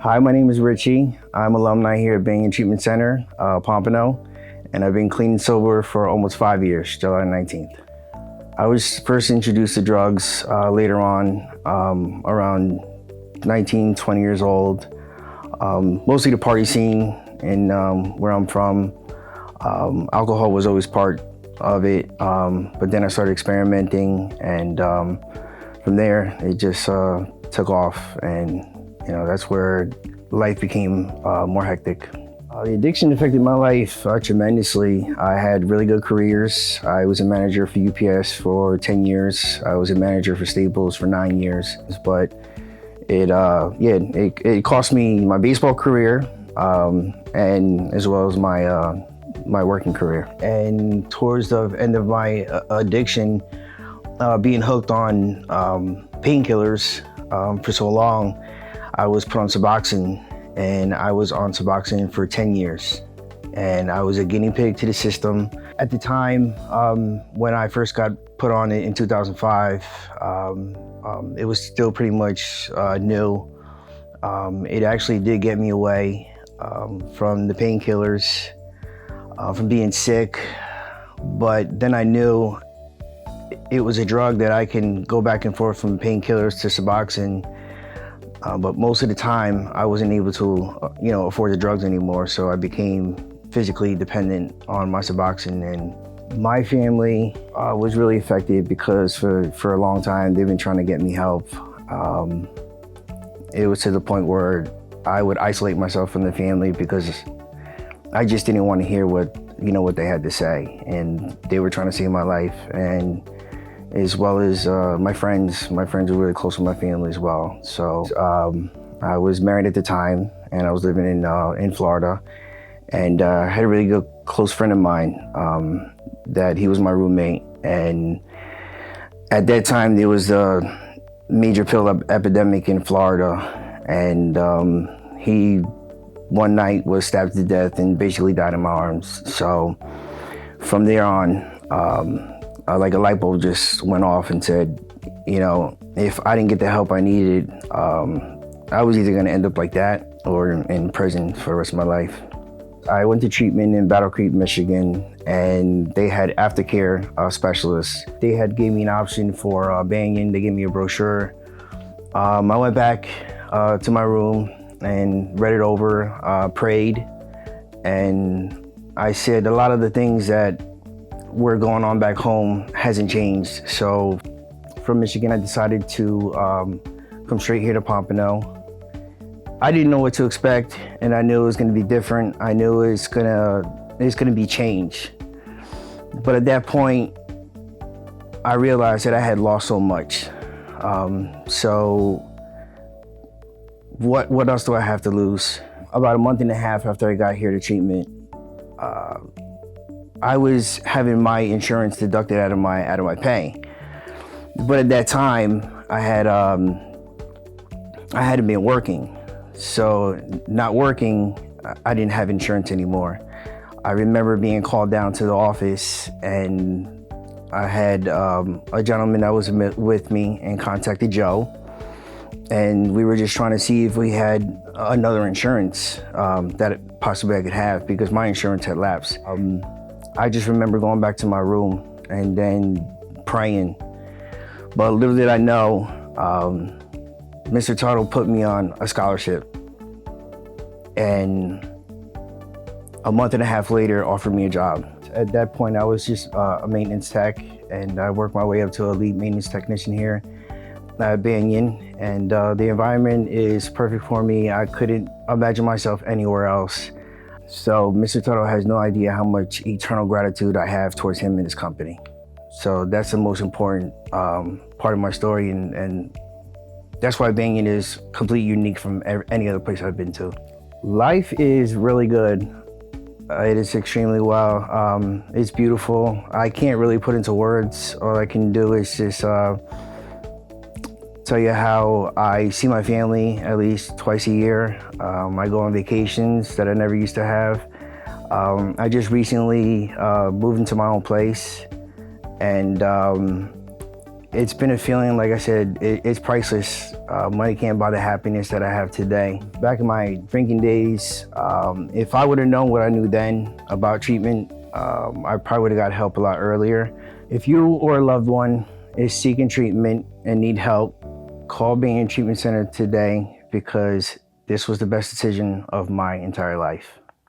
Hi, my name is Richie. I'm alumni here at Banyan Treatment Center, Pompano, and I've been clean and sober for almost 5 years, July 19th. I was first introduced to drugs later on, around 19, 20 years old. Mostly the party scene and where I'm from. Alcohol was always part of it, but then I started experimenting, and from there it just took off, and that's where life became more hectic. The addiction affected my life tremendously. I had really good careers. I was a manager for UPS for 10 years. I was a manager for Staples for 9 years. But it cost me my baseball career and as well as my working career. And towards the end of my addiction, being hooked on painkillers for so long, I was put on suboxone, and I was on suboxone for 10 years. And I was a guinea pig to the system. At the time, when I first got put on it in 2005, it was still pretty much new. It actually did get me away from the painkillers, from being sick. But then I knew it was a drug that I can go back and forth from painkillers to suboxone. But most of the time, I wasn't able to, afford the drugs anymore. So I became physically dependent on my suboxone. And my family was really affected because for a long time, they've been trying to get me help. It was to the point where I would isolate myself from the family because I just didn't want to hear what they had to say. And they were trying to save my life. And as well as my friends were really close with my family as well. So I was married at the time, and I was living in Florida, and I had a really good close friend of mine that he was my roommate. And at that time, there was a major pill epidemic in Florida, and he one night was stabbed to death and basically died in my arms. So from there on, like a light bulb just went off and said, if I didn't get the help I needed, I was either gonna end up like that or in prison for the rest of my life. I went to treatment in Battle Creek, Michigan, and they had aftercare specialists. They had gave me an option for Banyan. They gave me a brochure. I went back to my room and read it over, prayed, and I said a lot of the things that were going on back home hasn't changed. So from Michigan, I decided to come straight here to Pompano. I didn't know what to expect, and I knew it was gonna be different. I knew it's gonna be change. But at that point, I realized that I had lost so much. So what else do I have to lose? About a month and a half after I got here to treatment, I was having my insurance deducted out of my pay. But at that time, I hadn't been working. So not working, I didn't have insurance anymore. I remember being called down to the office, and I had a gentleman that was with me and contacted Joe. And we were just trying to see if we had another insurance that possibly I could have, because my insurance had lapsed. I just remember going back to my room and then praying. But little did I know, Mr. Tuttle put me on a scholarship. And a month and a half later, offered me a job. At that point, I was just a maintenance tech, and I worked my way up to a lead maintenance technician here at Banyan. And the environment is perfect for me. I couldn't imagine myself anywhere else. So Mr. Tuttle has no idea how much eternal gratitude I have towards him and his company. So that's the most important part of my story, and that's why Banyan is completely unique from any other place I've been to. Life is really good. It is extremely well. It's beautiful. I can't really put into words. All I can do is just tell you how I see my family at least twice a year. I go on vacations that I never used to have. I just recently moved into my own place, and it's been a feeling, like I said, it's priceless. Money can't buy the happiness that I have today. Back in my drinking days, if I would have known what I knew then about treatment, I probably would have got help a lot earlier. If you or a loved one is seeking treatment and need help, call Banyan Treatment Center today, because this was the best decision of my entire life.